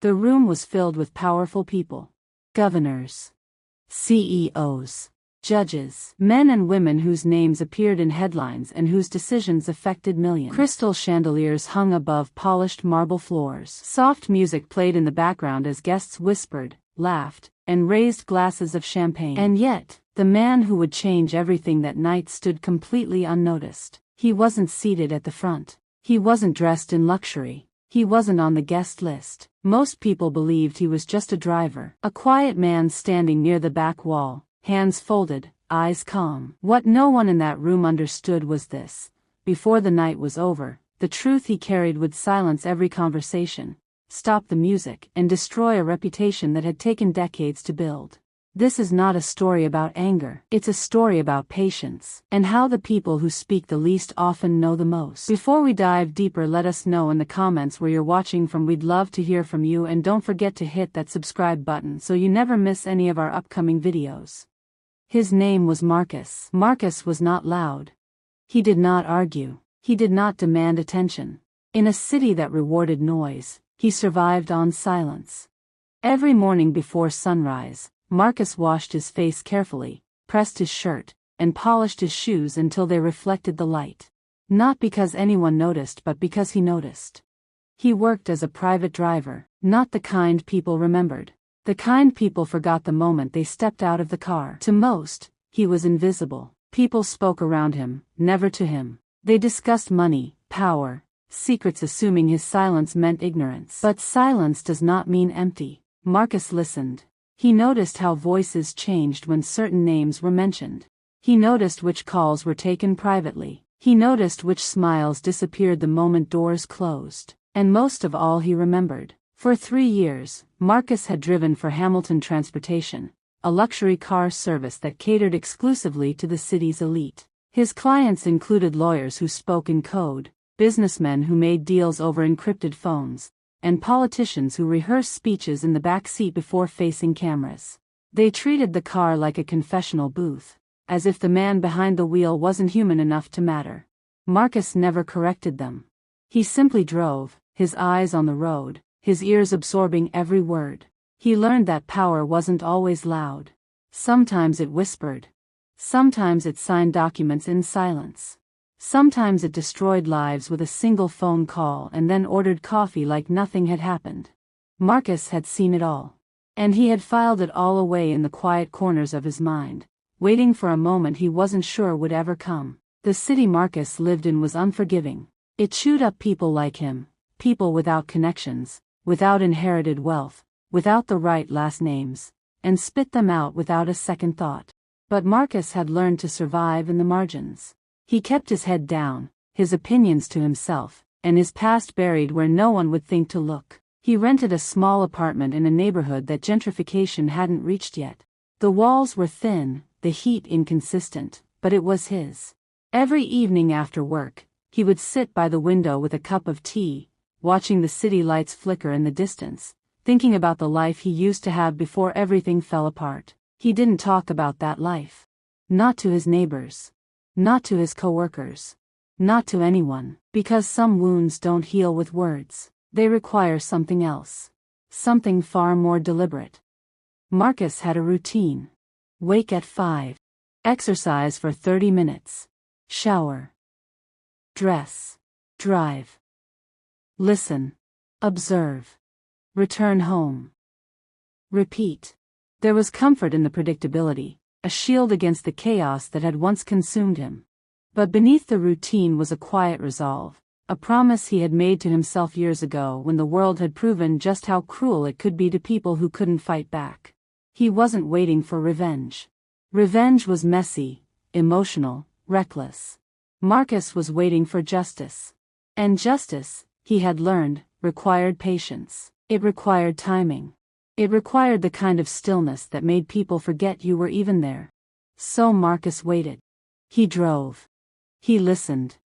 The room was filled with powerful people. Governors, CEOs, judges, men and women whose names appeared in headlines and whose decisions affected millions. Crystal chandeliers hung above polished marble floors. Soft music played in the background as guests whispered, laughed, and raised glasses of champagne. And yet, the man who would change everything that night stood completely unnoticed. He wasn't seated at the front. He wasn't dressed in luxury. He wasn't on the guest list. Most people believed he was just a driver, a quiet man standing near the back wall, hands folded, eyes calm. What no one in that room understood was this: before the night was over, the truth he carried would silence every conversation, stop the music, and destroy a reputation that had taken decades to build. This is not a story about anger. It's a story about patience, and how the people who speak the least often know the most. Before we dive deeper, let us know in the comments where you're watching from. We'd love to hear from you, and don't forget to hit that subscribe button so you never miss any of our upcoming videos. His name was Marcus. Marcus was not loud. He did not argue. He did not demand attention. In a city that rewarded noise, he survived on silence. Every morning before sunrise, Marcus washed his face carefully, pressed his shirt, and polished his shoes until they reflected the light. Not because anyone noticed, but because he noticed. He worked as a private driver, not the kind people remembered. The kind people forgot the moment they stepped out of the car. To most, he was invisible. People spoke around him, never to him. They discussed money, power, secrets, assuming his silence meant ignorance. But silence does not mean empty. Marcus listened. He noticed how voices changed when certain names were mentioned. He noticed which calls were taken privately. He noticed which smiles disappeared the moment doors closed. And most of all, he remembered. For 3 years, Marcus had driven for Hamilton Transportation, a luxury car service that catered exclusively to the city's elite. His clients included lawyers who spoke in code, businessmen who made deals over encrypted phones, and politicians who rehearsed speeches in the back seat before facing cameras. They treated the car like a confessional booth, as if the man behind the wheel wasn't human enough to matter. Marcus never corrected them. He simply drove, his eyes on the road, his ears absorbing every word. He learned that power wasn't always loud. Sometimes it whispered. Sometimes it signed documents in silence. Sometimes it destroyed lives with a single phone call and then ordered coffee like nothing had happened. Marcus had seen it all. And he had filed it all away in the quiet corners of his mind, waiting for a moment he wasn't sure would ever come. The city Marcus lived in was unforgiving. It chewed up people like him, people without connections, without inherited wealth, without the right last names, and spit them out without a second thought. But Marcus had learned to survive in the margins. He kept his head down, his opinions to himself, and his past buried where no one would think to look. He rented a small apartment in a neighborhood that gentrification hadn't reached yet. The walls were thin, the heat inconsistent, but it was his. Every evening after work, he would sit by the window with a cup of tea, watching the city lights flicker in the distance, thinking about the life he used to have before everything fell apart. He didn't talk about that life. Not to his neighbors. Not to his coworkers. Not to anyone, because some wounds don't heal with words. They require something else. Something far more deliberate. Marcus had a routine. Wake at 5. Exercise for 30 minutes. Shower. Dress. Drive. Listen. Observe. Return home. Repeat. There was comfort in the predictability, a shield against the chaos that had once consumed him. But beneath the routine was a quiet resolve, a promise he had made to himself years ago when the world had proven just how cruel it could be to people who couldn't fight back. He wasn't waiting for revenge. Revenge was messy, emotional, reckless. Marcus was waiting for justice. And justice, he had learned, required patience. It required timing. It required the kind of stillness that made people forget you were even there. So Marcus waited. He drove. He listened.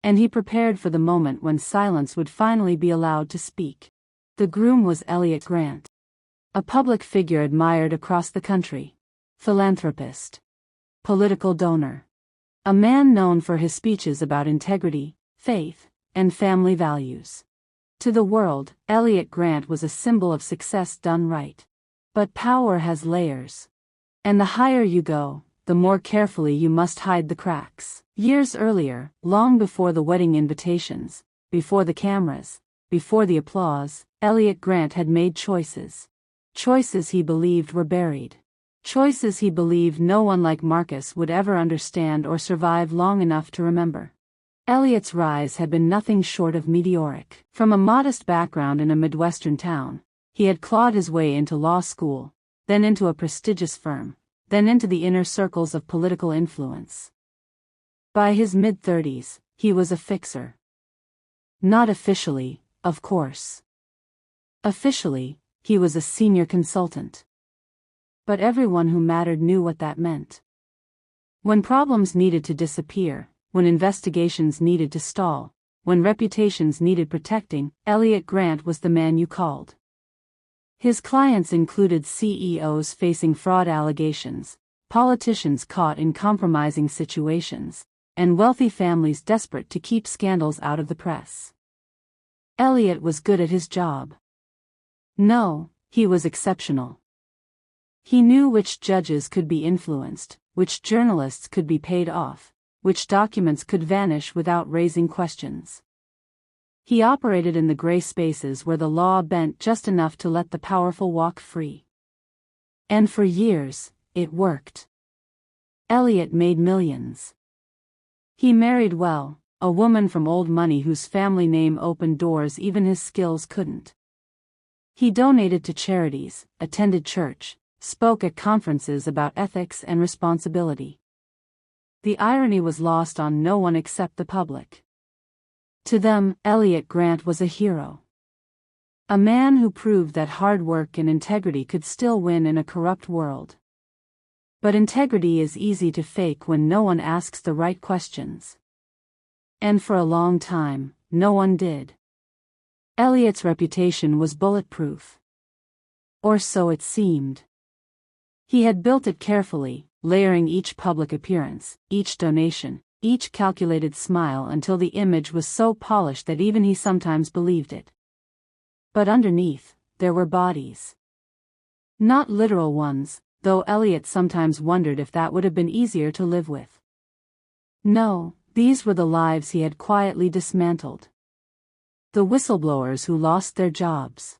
And he prepared for the moment when silence would finally be allowed to speak. The groom was Elliot Grant. A public figure admired across the country. Philanthropist. Political donor. A man known for his speeches about integrity, faith, and family values. To the world, Elliot Grant was a symbol of success done right. But power has layers. And the higher you go, the more carefully you must hide the cracks. Years earlier, long before the wedding invitations, before the cameras, before the applause, Elliot Grant had made choices. Choices he believed were buried. Choices he believed no one like Marcus would ever understand or survive long enough to remember. Elliot's rise had been nothing short of meteoric. From a modest background in a Midwestern town, he had clawed his way into law school, then into a prestigious firm, then into the inner circles of political influence. By his mid-30s, he was a fixer. Not officially, of course. Officially, he was a senior consultant. But everyone who mattered knew what that meant. When problems needed to disappear, when investigations needed to stall, when reputations needed protecting, Elliot Grant was the man you called. His clients included CEOs facing fraud allegations, politicians caught in compromising situations, and wealthy families desperate to keep scandals out of the press. Elliot was good at his job. No, he was exceptional. He knew which judges could be influenced, which journalists could be paid off, which documents could vanish without raising questions. He operated in the gray spaces where the law bent just enough to let the powerful walk free. And for years, it worked. Elliot made millions. He married well, a woman from old money whose family name opened doors even his skills couldn't. He donated to charities, attended church, spoke at conferences about ethics and responsibility. The irony was lost on no one except the public. To them, Elliot Grant was a hero. A man who proved that hard work and integrity could still win in a corrupt world. But integrity is easy to fake when no one asks the right questions. And for a long time, no one did. Elliot's reputation was bulletproof. Or so it seemed. He had built it carefully, layering each public appearance, each donation, each calculated smile until the image was so polished that even he sometimes believed it. But underneath, there were bodies. Not literal ones, though Elliot sometimes wondered if that would have been easier to live with. No, these were the lives he had quietly dismantled. The whistleblowers who lost their jobs.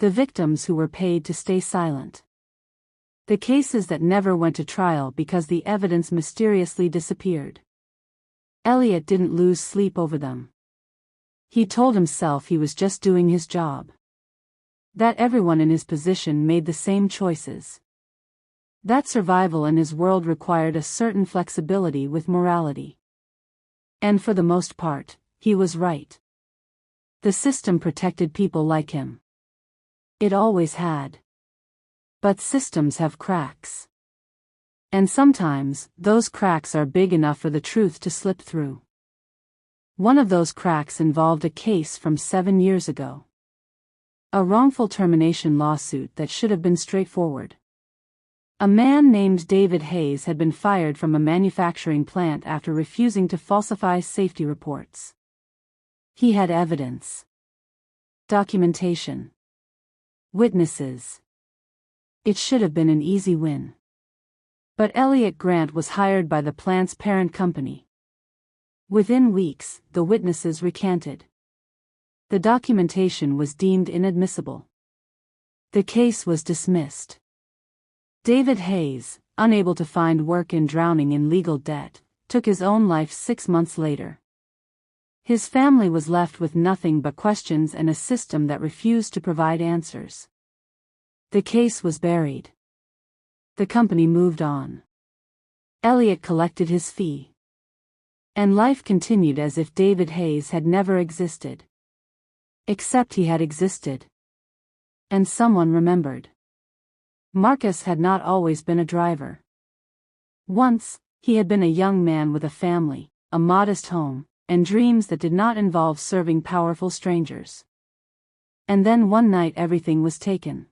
The victims who were paid to stay silent. The cases that never went to trial because the evidence mysteriously disappeared. Elliot didn't lose sleep over them. He told himself he was just doing his job. That everyone in his position made the same choices. That survival in his world required a certain flexibility with morality. And for the most part, he was right. The system protected people like him. It always had. But systems have cracks. And sometimes, those cracks are big enough for the truth to slip through. One of those cracks involved a case from 7 years ago. A wrongful termination lawsuit that should have been straightforward. A man named David Hayes had been fired from a manufacturing plant after refusing to falsify safety reports. He had evidence. Documentation. Witnesses. It should have been an easy win. But Elliot Grant was hired by the plant's parent company. Within weeks, the witnesses recanted. The documentation was deemed inadmissible. The case was dismissed. David Hayes, unable to find work and drowning in legal debt, took his own life 6 months later. His family was left with nothing but questions and a system that refused to provide answers. The case was buried. The company moved on. Elliot collected his fee. And life continued as if David Hayes had never existed. Except he had existed. And someone remembered. Marcus had not always been a driver. Once, he had been a young man with a family, a modest home, and dreams that did not involve serving powerful strangers. And then one night everything was taken.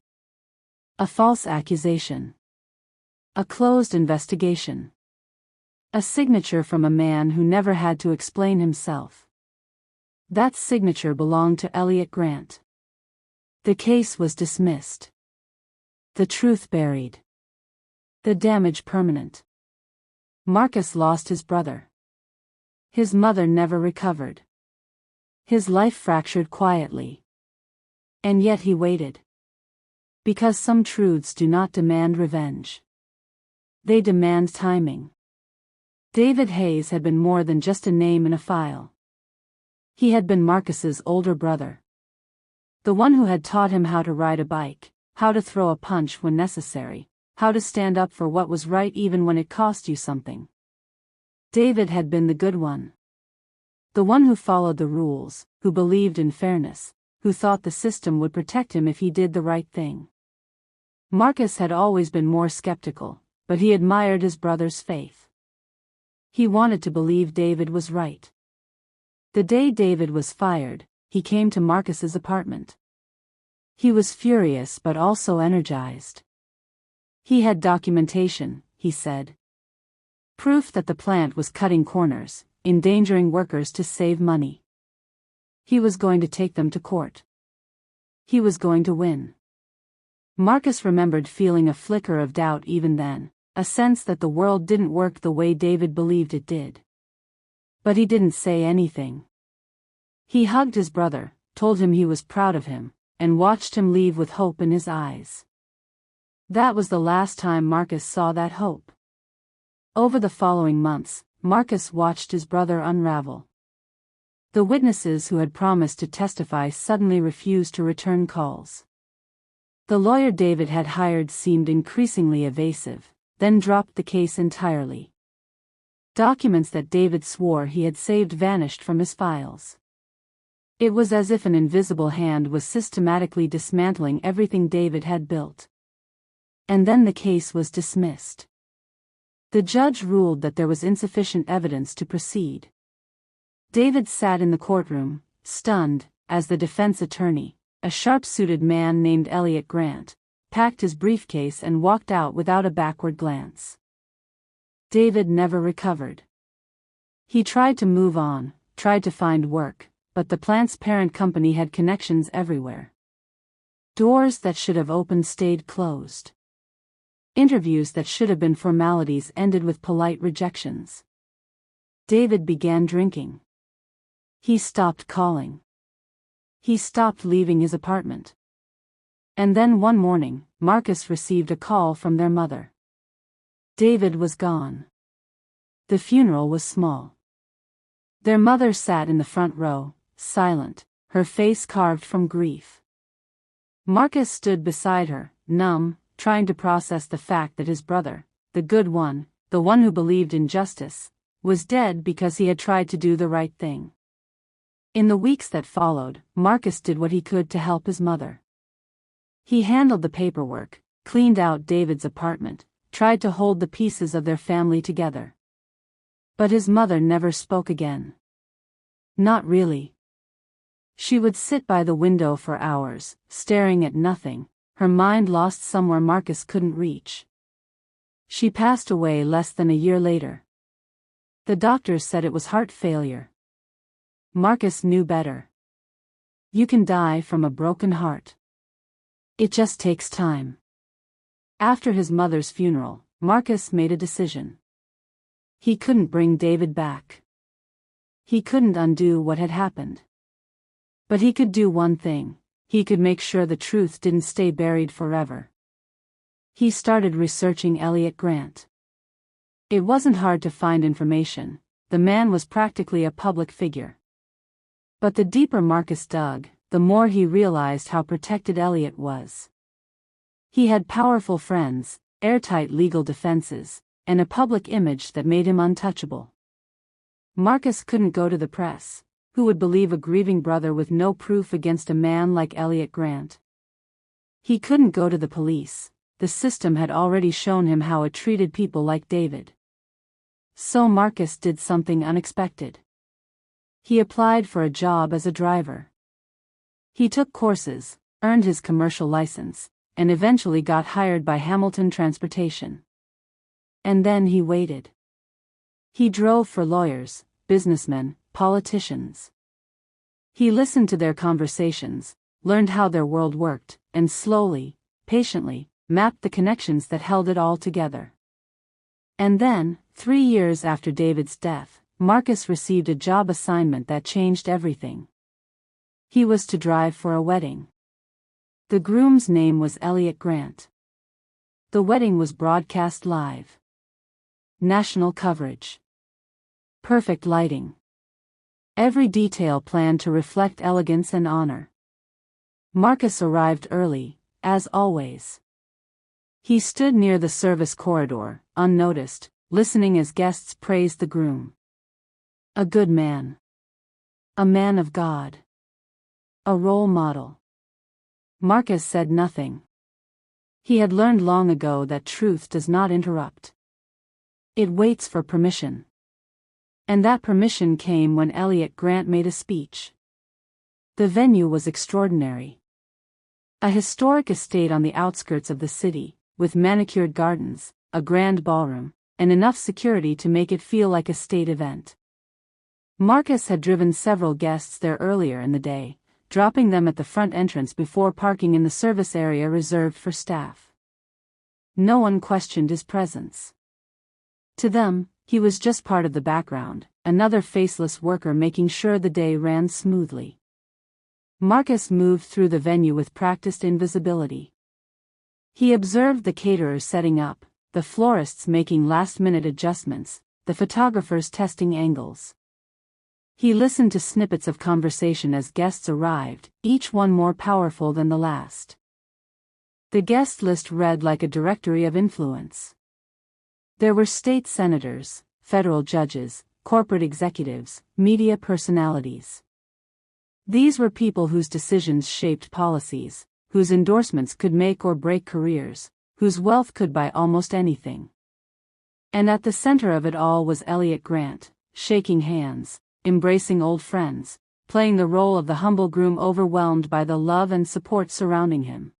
A false accusation. A closed investigation. A signature from a man who never had to explain himself. That signature belonged to Elliot Grant. The case was dismissed. The truth buried. The damage permanent. Marcus lost his brother. His mother never recovered. His life fractured quietly. And yet he waited. Because some truths do not demand revenge. They demand timing. David Hayes had been more than just a name in a file. He had been Marcus's older brother. The one who had taught him how to ride a bike, how to throw a punch when necessary, how to stand up for what was right even when it cost you something. David had been the good one. The one who followed the rules, who believed in fairness, who thought the system would protect him if he did the right thing. Marcus had always been more skeptical, but he admired his brother's faith. He wanted to believe David was right. The day David was fired, he came to Marcus's apartment. He was furious but also energized. He had documentation, he said. Proof that the plant was cutting corners, endangering workers to save money. He was going to take them to court. He was going to win. Marcus remembered feeling a flicker of doubt even then, a sense that the world didn't work the way David believed it did. But he didn't say anything. He hugged his brother, told him he was proud of him, and watched him leave with hope in his eyes. That was the last time Marcus saw that hope. Over the following months, Marcus watched his brother unravel. The witnesses who had promised to testify suddenly refused to return calls. The lawyer David had hired seemed increasingly evasive, then dropped the case entirely. Documents that David swore he had saved vanished from his files. It was as if an invisible hand was systematically dismantling everything David had built. And then the case was dismissed. The judge ruled that there was insufficient evidence to proceed. David sat in the courtroom, stunned, as the defense attorney, a sharp-suited man named Elliot Grant, packed his briefcase and walked out without a backward glance. David never recovered. He tried to move on, tried to find work, but the plant's parent company had connections everywhere. Doors that should have opened stayed closed. Interviews that should have been formalities ended with polite rejections. David began drinking. He stopped calling. He stopped leaving his apartment. And then one morning, Marcus received a call from their mother. David was gone. The funeral was small. Their mother sat in the front row, silent, her face carved from grief. Marcus stood beside her, numb, trying to process the fact that his brother, the good one, the one who believed in justice, was dead because he had tried to do the right thing. In the weeks that followed, Marcus did what he could to help his mother. He handled the paperwork, cleaned out David's apartment, tried to hold the pieces of their family together. But his mother never spoke again. Not really. She would sit by the window for hours, staring at nothing, her mind lost somewhere Marcus couldn't reach. She passed away less than a year later. The doctors said it was heart failure. Marcus knew better. You can die from a broken heart. It just takes time. After his mother's funeral, Marcus made a decision. He couldn't bring David back. He couldn't undo what had happened. But he could do one thing: he could make sure the truth didn't stay buried forever. He started researching Elliot Grant. It wasn't hard to find information. The man was practically a public figure. But the deeper Marcus dug, the more he realized how protected Elliot was. He had powerful friends, airtight legal defenses, and a public image that made him untouchable. Marcus couldn't go to the press. Who would believe a grieving brother with no proof against a man like Elliot Grant? He couldn't go to the police. The system had already shown him how it treated people like David. So Marcus did something unexpected. He applied for a job as a driver. He took courses, earned his commercial license, and eventually got hired by Hamilton Transportation. And then he waited. He drove for lawyers, businessmen, politicians. He listened to their conversations, learned how their world worked, and slowly, patiently, mapped the connections that held it all together. And then, 3 years after David's death, Marcus received a job assignment that changed everything. He was to drive for a wedding. The groom's name was Elliot Grant. The wedding was broadcast live. National coverage. Perfect lighting. Every detail planned to reflect elegance and honor. Marcus arrived early, as always. He stood near the service corridor, unnoticed, listening as guests praised the groom. A good man. A man of God. A role model. Marcus said nothing. He had learned long ago that truth does not interrupt. It waits for permission. And that permission came when Elliot Grant made a speech. The venue was extraordinary. A historic estate on the outskirts of the city, with manicured gardens, a grand ballroom, and enough security to make it feel like a state event. Marcus had driven several guests there earlier in the day, dropping them at the front entrance before parking in the service area reserved for staff. No one questioned his presence. To them, he was just part of the background, another faceless worker making sure the day ran smoothly. Marcus moved through the venue with practiced invisibility. He observed the caterers setting up, the florists making last-minute adjustments, the photographers testing angles. He listened to snippets of conversation as guests arrived, each one more powerful than the last. The guest list read like a directory of influence. There were state senators, federal judges, corporate executives, media personalities. These were people whose decisions shaped policies, whose endorsements could make or break careers, whose wealth could buy almost anything. And at the center of it all was Elliot Grant, shaking hands, embracing old friends, playing the role of the humble groom overwhelmed by the love and support surrounding him.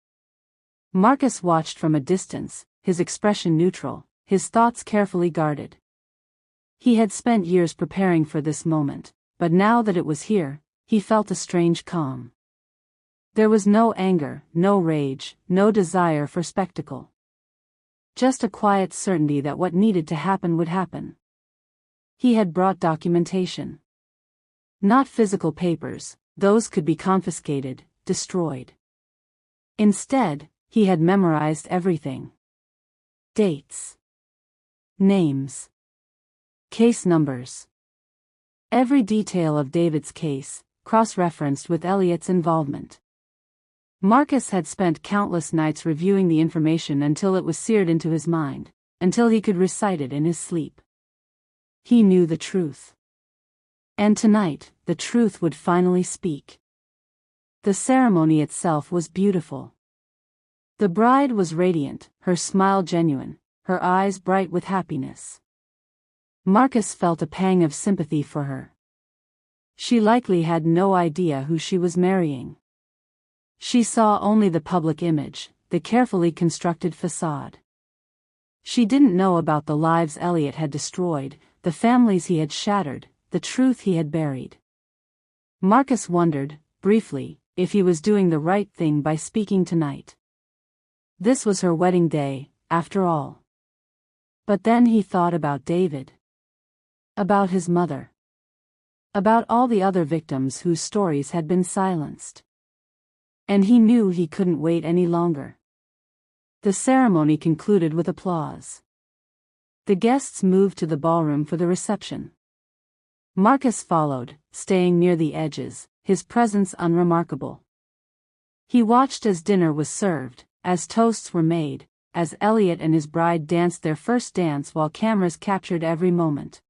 Marcus watched from a distance, his expression neutral, his thoughts carefully guarded. He had spent years preparing for this moment, but now that it was here, he felt a strange calm. There was no anger, no rage, no desire for spectacle. Just a quiet certainty that what needed to happen would happen. He had brought documentation. Not physical papers, those could be confiscated, destroyed. Instead, he had memorized everything. Dates. Names. Case numbers. Every detail of David's case, cross-referenced with Elliot's involvement. Marcus had spent countless nights reviewing the information until it was seared into his mind, until he could recite it in his sleep. He knew the truth. And tonight, the truth would finally speak. The ceremony itself was beautiful. The bride was radiant, her smile genuine, her eyes bright with happiness. Marcus felt a pang of sympathy for her. She likely had no idea who she was marrying. She saw only the public image, the carefully constructed facade. She didn't know about the lives Elliot had destroyed, the families he had shattered, the truth he had buried. Marcus wondered, briefly, if he was doing the right thing by speaking tonight. This was her wedding day, after all. But then he thought about David. About his mother. About all the other victims whose stories had been silenced. And he knew he couldn't wait any longer. The ceremony concluded with applause. The guests moved to the ballroom for the reception. Marcus followed, staying near the edges, his presence unremarkable. He watched as dinner was served, as toasts were made, as Elliot and his bride danced their first dance while cameras captured every moment.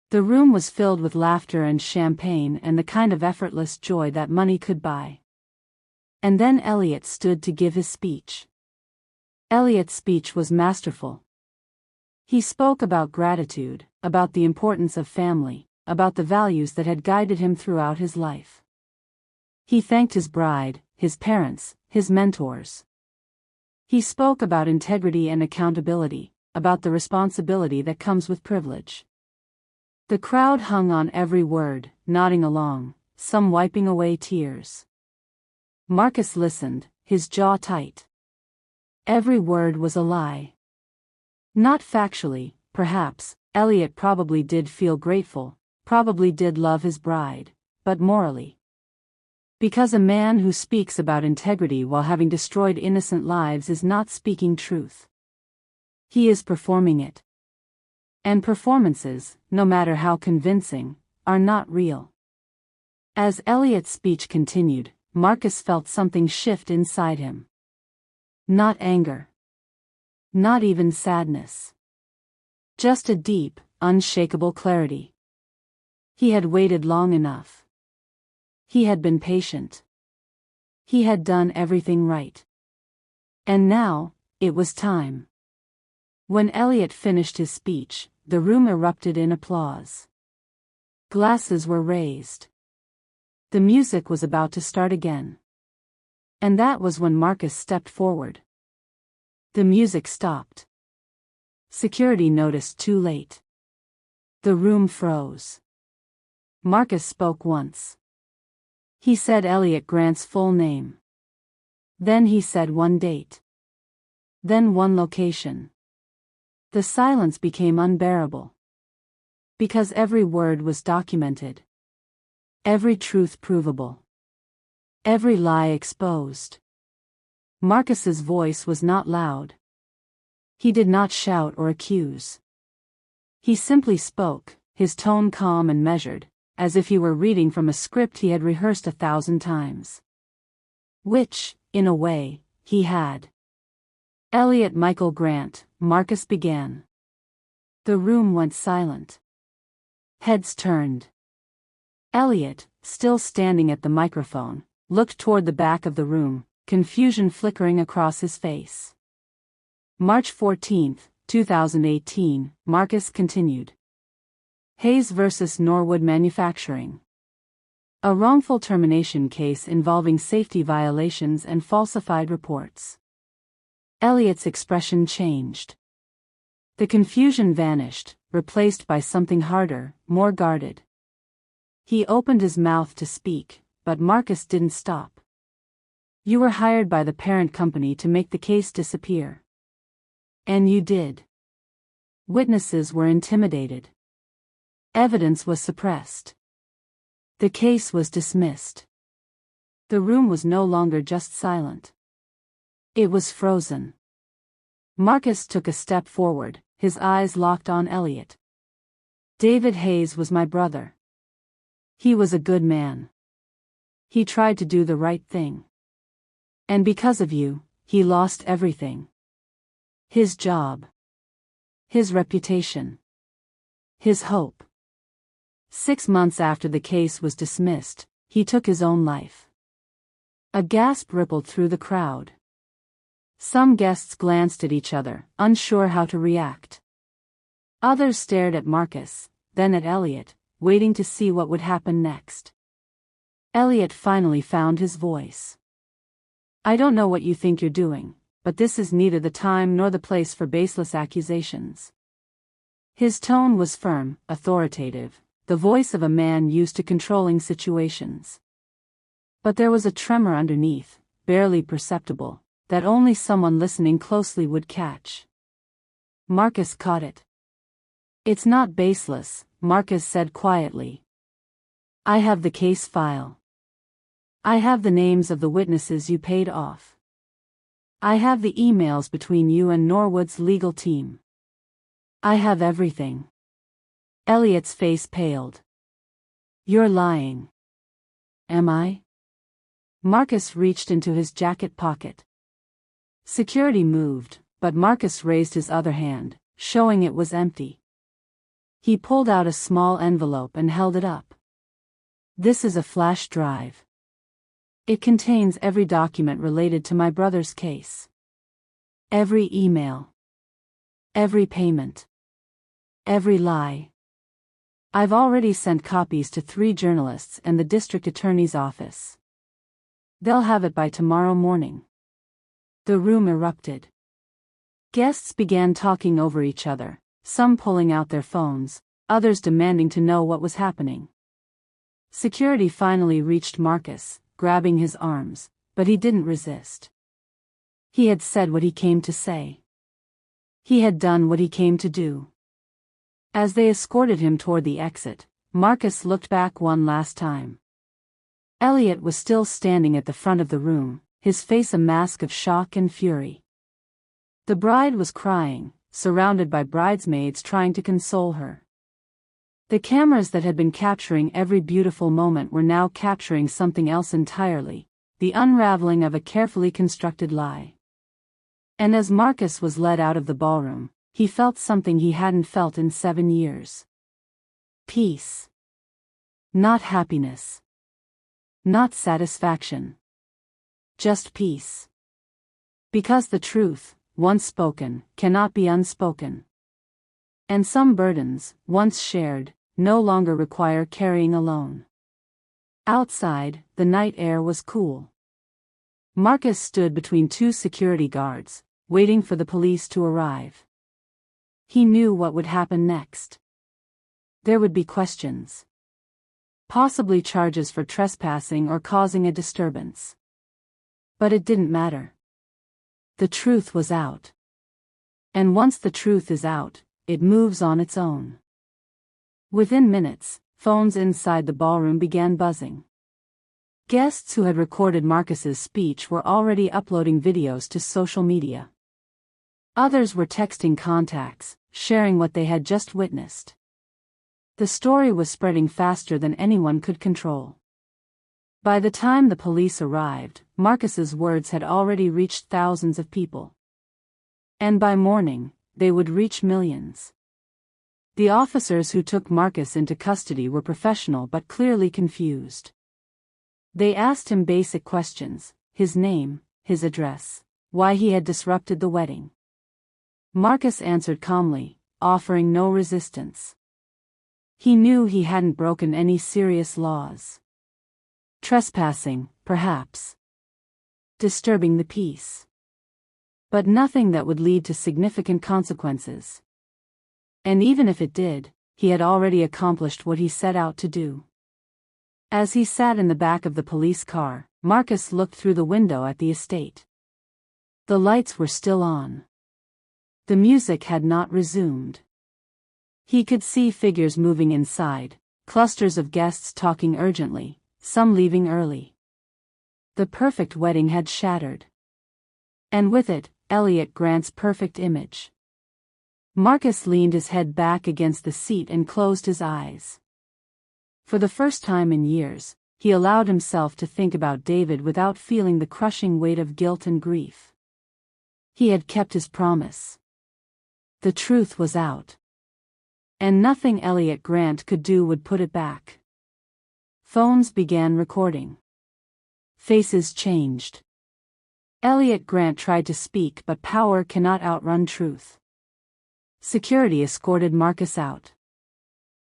The room was filled with laughter and champagne and the kind of effortless joy that money could buy. And then Elliot stood to give his speech. Elliot's speech was masterful. He spoke about gratitude, about the importance of family, about the values that had guided him throughout his life. He thanked his bride, his parents, his mentors. He spoke about integrity and accountability, about the responsibility that comes with privilege. The crowd hung on every word, nodding along, some wiping away tears. Marcus listened, his jaw tight. Every word was a lie. Not factually, perhaps. Elliot probably did feel grateful, probably did love his bride, but morally. Because a man who speaks about integrity while having destroyed innocent lives is not speaking truth. He is performing it. And performances, no matter how convincing, are not real. As Elliot's speech continued, Marcus felt something shift inside him. Not anger. Not even sadness. Just a deep, unshakable clarity. He had waited long enough. He had been patient. He had done everything right. And now, it was time. When Elliot finished his speech, the room erupted in applause. Glasses were raised. The music was about to start again. And that was when Marcus stepped forward. The music stopped. Security noticed too late. The room froze. Marcus spoke once. He said Elliot Grant's full name. Then he said one date. Then one location. The silence became unbearable. Because every word was documented. Every truth provable. Every lie exposed. Marcus's voice was not loud. He did not shout or accuse. He simply spoke, his tone calm and measured, as if he were reading from a script he had rehearsed 1,000 times. Which, in a way, he had. Elliot Michael Grant, Marcus began. The room went silent. Heads turned. Elliot, still standing at the microphone, looked toward the back of the room, confusion flickering across his face. March 14, 2018, Marcus continued. Hayes vs. Norwood Manufacturing. A wrongful termination case involving safety violations and falsified reports. Elliot's expression changed. The confusion vanished, replaced by something harder, more guarded. He opened his mouth to speak, but Marcus didn't stop. You were hired by the parent company to make the case disappear. And you did. Witnesses were intimidated. Evidence was suppressed. The case was dismissed. The room was no longer just silent. It was frozen. Marcus took a step forward, his eyes locked on Elliot. David Hayes was my brother. He was a good man. He tried to do the right thing. And because of you, he lost everything. His job. His reputation. His hope. 6 months after the case was dismissed, he took his own life. A gasp rippled through the crowd. Some guests glanced at each other, unsure how to react. Others stared at Marcus, then at Elliot, waiting to see what would happen next. Elliot finally found his voice. I don't know what you think you're doing, but this is neither the time nor the place for baseless accusations. His tone was firm, authoritative, the voice of a man used to controlling situations. But there was a tremor underneath, barely perceptible, that only someone listening closely would catch. Marcus caught it. It's not baseless, Marcus said quietly. I have the case file. I have the names of the witnesses you paid off. I have the emails between you and Norwood's legal team. I have everything. Elliot's face paled. You're lying. Am I? Marcus reached into his jacket pocket. Security moved, but Marcus raised his other hand, showing it was empty. He pulled out a small envelope and held it up. This is a flash drive. It contains every document related to my brother's case. Every email. Every payment. Every lie. I've already sent copies to 3 journalists and the district attorney's office. They'll have it by tomorrow morning. The room erupted. Guests began talking over each other, some pulling out their phones, others demanding to know what was happening. Security finally reached Marcus, grabbing his arms, but he didn't resist. He had said what he came to say. He had done what he came to do. As they escorted him toward the exit, Marcus looked back one last time. Elliot was still standing at the front of the room, his face a mask of shock and fury. The bride was crying, surrounded by bridesmaids trying to console her. The cameras that had been capturing every beautiful moment were now capturing something else entirely, the unraveling of a carefully constructed lie. And as Marcus was led out of the ballroom, he felt something he hadn't felt in 7 years. Peace. Not happiness. Not satisfaction. Just peace. Because the truth, once spoken, cannot be unspoken. And some burdens, once shared, no longer require carrying alone. Outside, the night air was cool. Marcus stood between 2 security guards, waiting for the police to arrive. He knew what would happen next. There would be questions. Possibly charges for trespassing or causing a disturbance. But it didn't matter. The truth was out. And once the truth is out, it moves on its own. Within minutes, phones inside the ballroom began buzzing. Guests who had recorded Marcus's speech were already uploading videos to social media. Others were texting contacts, sharing what they had just witnessed. The story was spreading faster than anyone could control. By the time the police arrived, Marcus's words had already reached thousands of people. And by morning, they would reach millions. The officers who took Marcus into custody were professional but clearly confused. They asked him basic questions: his name, his address, why he had disrupted the wedding. Marcus answered calmly, offering no resistance. He knew he hadn't broken any serious laws. Trespassing, perhaps. Disturbing the peace. But nothing that would lead to significant consequences. And even if it did, he had already accomplished what he set out to do. As he sat in the back of the police car, Marcus looked through the window at the estate. The lights were still on. The music had not resumed. He could see figures moving inside, clusters of guests talking urgently, some leaving early. The perfect wedding had shattered. And with it, Elliot Grant's perfect image. Marcus leaned his head back against the seat and closed his eyes. For the first time in years, he allowed himself to think about David without feeling the crushing weight of guilt and grief. He had kept his promise. The truth was out. And nothing Elliot Grant could do would put it back. Phones began recording. Faces changed. Elliot Grant tried to speak, but power cannot outrun truth. Security escorted Marcus out.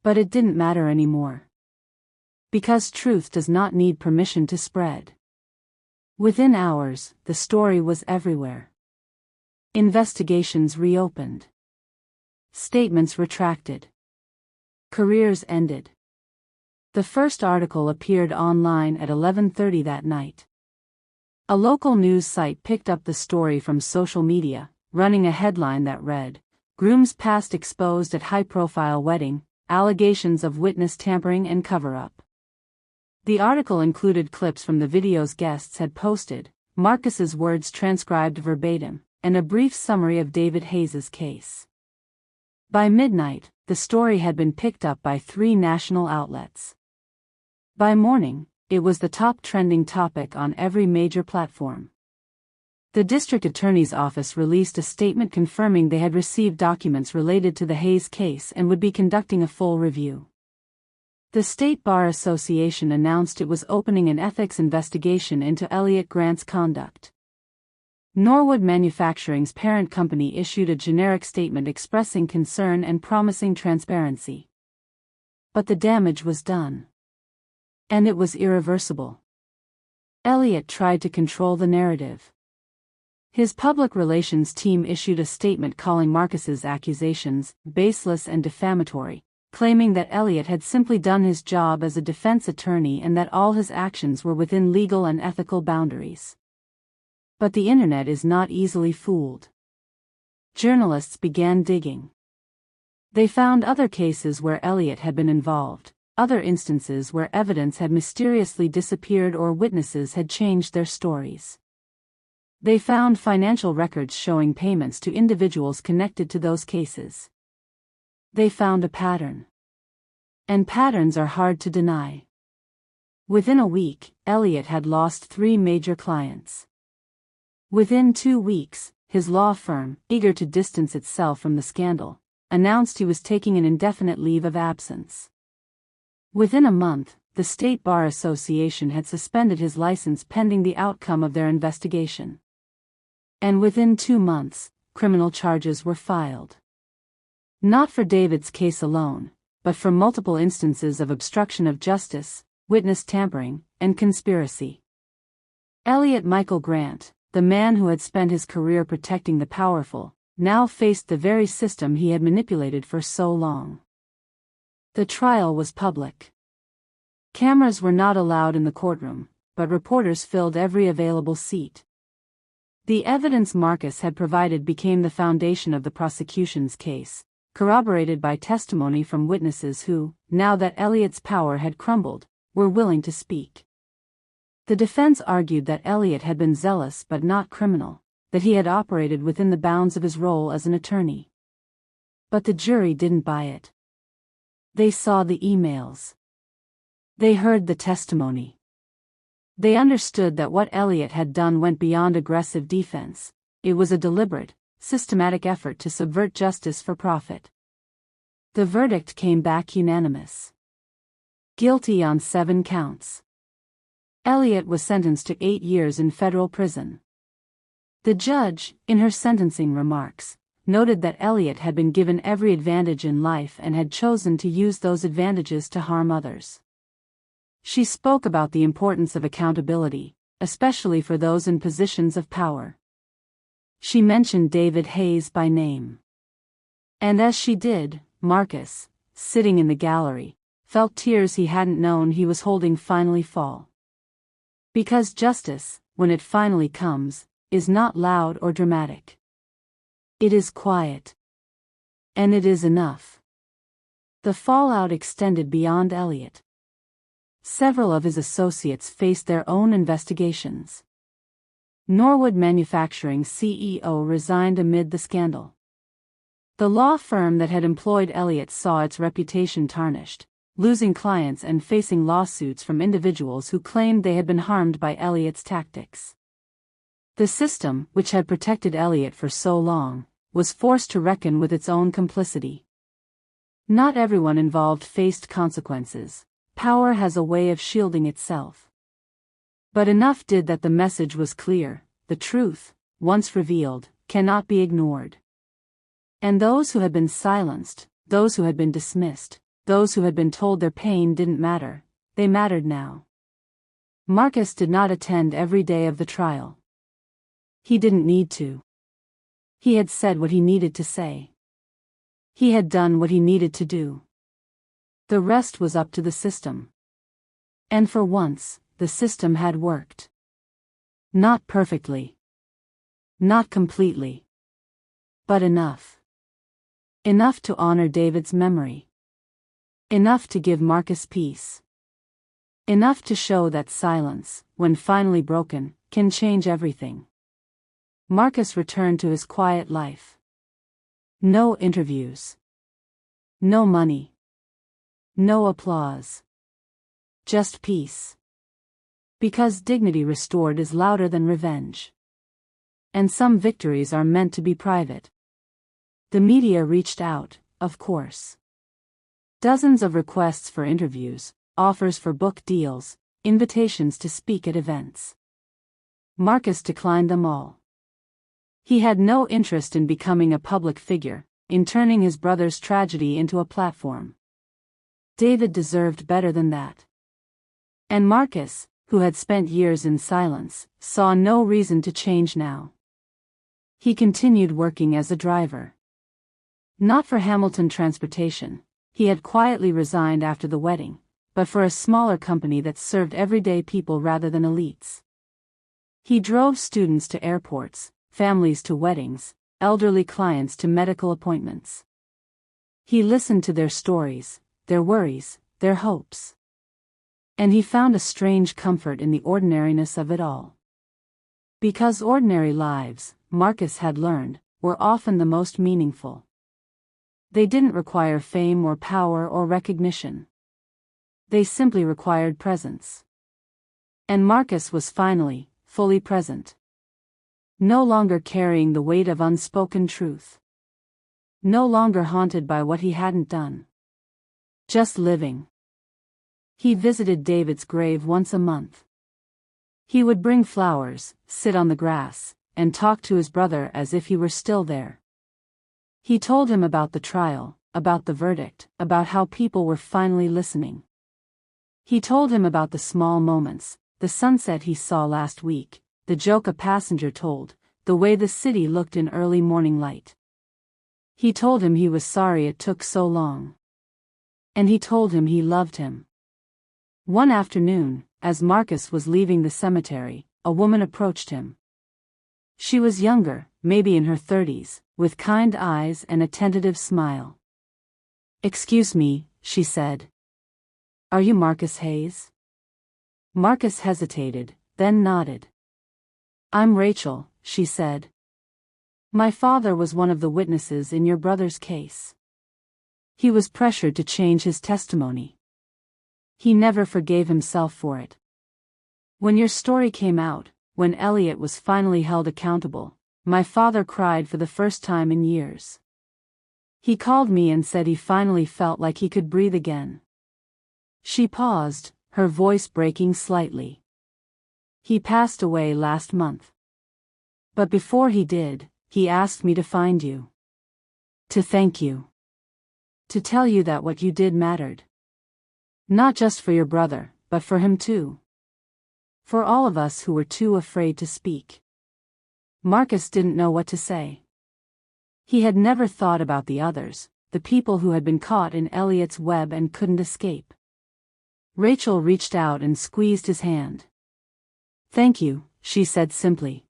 But it didn't matter anymore. Because truth does not need permission to spread. Within hours, the story was everywhere. Investigations reopened. Statements retracted. Careers ended. The first article appeared online at 11:30 that night. A local news site picked up the story from social media, running a headline that read, "Groom's past exposed at high-profile wedding, allegations of witness tampering and cover-up." The article included clips from the videos guests had posted, Marcus's words transcribed verbatim, and a brief summary of David Hayes's case. By midnight, the story had been picked up by 3 national outlets. By morning, it was the top trending topic on every major platform. The district attorney's office released a statement confirming they had received documents related to the Hayes case and would be conducting a full review. The State Bar Association announced it was opening an ethics investigation into Elliot Grant's conduct. Norwood Manufacturing's parent company issued a generic statement expressing concern and promising transparency. But the damage was done. And it was irreversible. Elliot tried to control the narrative. His public relations team issued a statement calling Marcus's accusations baseless and defamatory, claiming that Elliot had simply done his job as a defense attorney and that all his actions were within legal and ethical boundaries. But the internet is not easily fooled. Journalists began digging. They found other cases where Elliot had been involved, other instances where evidence had mysteriously disappeared or witnesses had changed their stories. They found financial records showing payments to individuals connected to those cases. They found a pattern. And patterns are hard to deny. Within a week, Elliot had lost 3 major clients. Within 2 weeks, his law firm, eager to distance itself from the scandal, announced he was taking an indefinite leave of absence. Within a month, the State Bar Association had suspended his license pending the outcome of their investigation. And within 2 months, criminal charges were filed. Not for David's case alone, but for multiple instances of obstruction of justice, witness tampering, and conspiracy. Elliot Michael Grant, the man who had spent his career protecting the powerful, now faced the very system he had manipulated for so long. The trial was public. Cameras were not allowed in the courtroom, but reporters filled every available seat. The evidence Marcus had provided became the foundation of the prosecution's case, corroborated by testimony from witnesses who, now that Elliot's power had crumbled, were willing to speak. The defense argued that Elliot had been zealous but not criminal, that he had operated within the bounds of his role as an attorney. But the jury didn't buy it. They saw the emails. They heard the testimony. They understood that what Elliot had done went beyond aggressive defense. It was a deliberate, systematic effort to subvert justice for profit. The verdict came back unanimous. Guilty on 7 counts. Elliot was sentenced to 8 years in federal prison. The judge, in her sentencing remarks, noted that Elliot had been given every advantage in life and had chosen to use those advantages to harm others. She spoke about the importance of accountability, especially for those in positions of power. She mentioned David Hayes by name. And as she did, Marcus, sitting in the gallery, felt tears he hadn't known he was holding finally fall. Because justice, when it finally comes, is not loud or dramatic. It is quiet. And it is enough. The fallout extended beyond Elliot. Several of his associates faced their own investigations. Norwood Manufacturing CEO resigned amid the scandal. The law firm that had employed Elliot saw its reputation tarnished, losing clients and facing lawsuits from individuals who claimed they had been harmed by Elliot's tactics. The system, which had protected Elliot for so long, was forced to reckon with its own complicity. Not everyone involved faced consequences. Power has a way of shielding itself. But enough did that the message was clear: the truth, once revealed, cannot be ignored. And those who had been silenced, those who had been dismissed, those who had been told their pain didn't matter, they mattered now. Marcus did not attend every day of the trial. He didn't need to. He had said what he needed to say. He had done what he needed to do. The rest was up to the system. And for once, the system had worked. Not perfectly. Not completely. But enough. Enough to honor David's memory. Enough to give Marcus peace. Enough to show that silence, when finally broken, can change everything. Marcus returned to his quiet life. No interviews. No money. No applause. Just peace. Because dignity restored is louder than revenge. And some victories are meant to be private. The media reached out, of course. Dozens of requests for interviews, offers for book deals, invitations to speak at events. Marcus declined them all. He had no interest in becoming a public figure, in turning his brother's tragedy into a platform. David deserved better than that. And Marcus, who had spent years in silence, saw no reason to change now. He continued working as a driver. Not for Hamilton Transportation, He had quietly resigned after the wedding, but for a smaller company that served everyday people rather than elites. He drove students to airports, families to weddings, elderly clients to medical appointments. He listened to their stories, their worries, their hopes. And he found a strange comfort in the ordinariness of it all. Because ordinary lives, Marcus had learned, were often the most meaningful. They didn't require fame or power or recognition. They simply required presence. And Marcus was finally, fully present. No longer carrying the weight of unspoken truth. No longer haunted by what he hadn't done. Just living. He visited David's grave once a month. He would bring flowers, sit on the grass, and talk to his brother as if he were still there. He told him about the trial, about the verdict, about how people were finally listening. He told him about the small moments, the sunset he saw last week, the joke a passenger told, the way the city looked in early morning light. He told him he was sorry it took so long. And he told him he loved him. One afternoon, as Marcus was leaving the cemetery, a woman approached him. She was younger, maybe in her 30s, with kind eyes and a tentative smile. "Excuse me," she said. "Are you Marcus Hayes?" Marcus hesitated, then nodded. "I'm Rachel," she said. "My father was one of the witnesses in your brother's case. He was pressured to change his testimony. He never forgave himself for it. When your story came out, when Elliot was finally held accountable, my father cried for the first time in years. He called me and said he finally felt like he could breathe again." She paused, her voice breaking slightly. "He passed away last month. But before he did, he asked me to find you. To thank you. To tell you that what you did mattered. Not just for your brother, but for him too. For all of us who were too afraid to speak." Marcus didn't know what to say. He had never thought about the others, the people who had been caught in Elliot's web and couldn't escape. Rachel reached out and squeezed his hand. "Thank you," she said simply.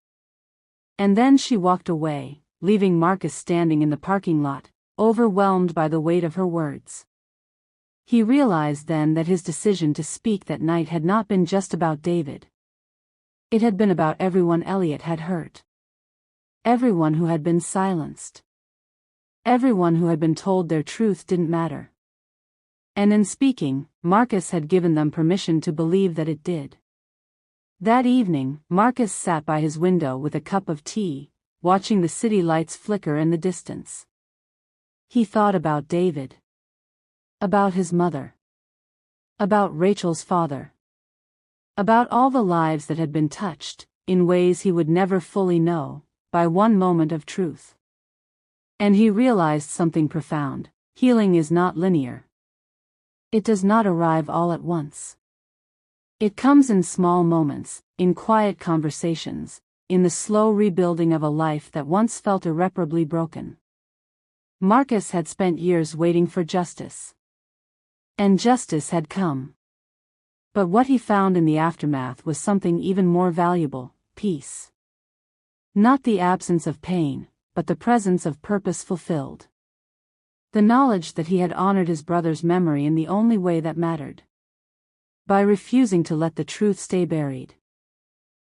And then she walked away, leaving Marcus standing in the parking lot, overwhelmed by the weight of her words. He realized then that his decision to speak that night had not been just about David. It had been about everyone Elliot had hurt. Everyone who had been silenced. Everyone who had been told their truth didn't matter. And in speaking, Marcus had given them permission to believe that it did. That evening, Marcus sat by his window with a cup of tea, watching the city lights flicker in the distance. He thought about David. About his mother. About Rachel's father. About all the lives that had been touched, in ways he would never fully know, by one moment of truth. And he realized something profound: healing is not linear. It does not arrive all at once. It comes in small moments, in quiet conversations, in the slow rebuilding of a life that once felt irreparably broken. Marcus had spent years waiting for justice. And justice had come. But what he found in the aftermath was something even more valuable: peace. Not the absence of pain, but the presence of purpose fulfilled. The knowledge that he had honored his brother's memory in the only way that mattered. By refusing to let the truth stay buried.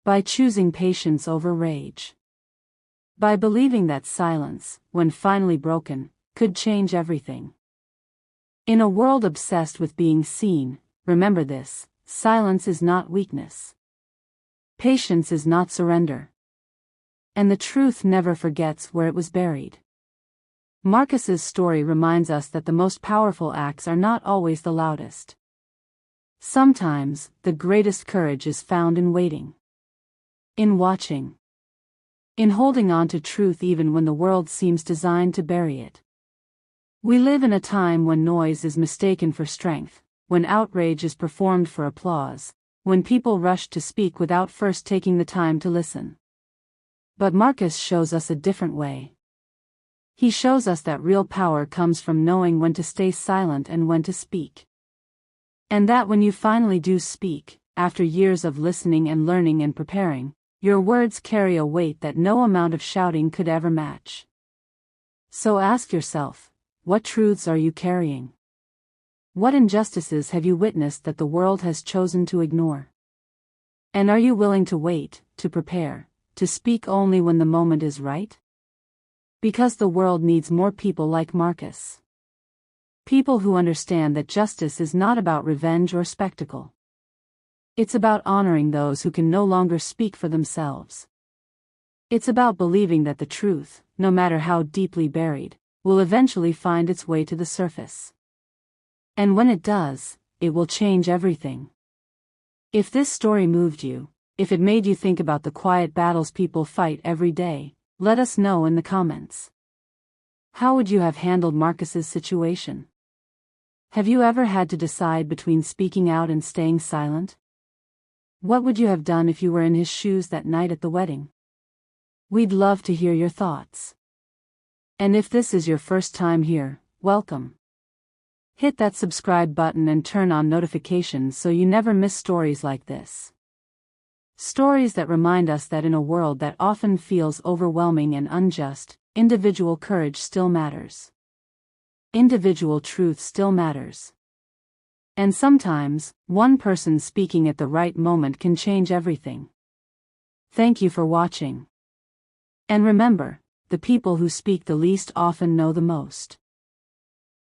By choosing patience over rage. By believing that silence, when finally broken, could change everything. In a world obsessed with being seen, remember this: silence is not weakness. Patience is not surrender. And the truth never forgets where it was buried. Marcus's story reminds us that the most powerful acts are not always the loudest. Sometimes, the greatest courage is found in waiting. In watching. In holding on to truth even when the world seems designed to bury it. We live in a time when noise is mistaken for strength, when outrage is performed for applause, when people rush to speak without first taking the time to listen. But Marcus shows us a different way. He shows us that real power comes from knowing when to stay silent and when to speak. And that when you finally do speak, after years of listening and learning and preparing, your words carry a weight that no amount of shouting could ever match. So ask yourself, what truths are you carrying? What injustices have you witnessed that the world has chosen to ignore? And are you willing to wait, to prepare, to speak only when the moment is right? Because the world needs more people like Marcus. People who understand that justice is not about revenge or spectacle. It's about honoring those who can no longer speak for themselves. It's about believing that the truth, no matter how deeply buried, will eventually find its way to the surface. And when it does, it will change everything. If this story moved you, if it made you think about the quiet battles people fight every day, let us know in the comments. How would you have handled Marcus's situation? Have you ever had to decide between speaking out and staying silent? What would you have done if you were in his shoes that night at the wedding? We'd love to hear your thoughts. And if this is your first time here, welcome. Hit that subscribe button and turn on notifications so you never miss stories like this. Stories that remind us that in a world that often feels overwhelming and unjust, individual courage still matters. Individual truth still matters. And sometimes, one person speaking at the right moment can change everything. Thank you for watching. And remember, the people who speak the least often know the most.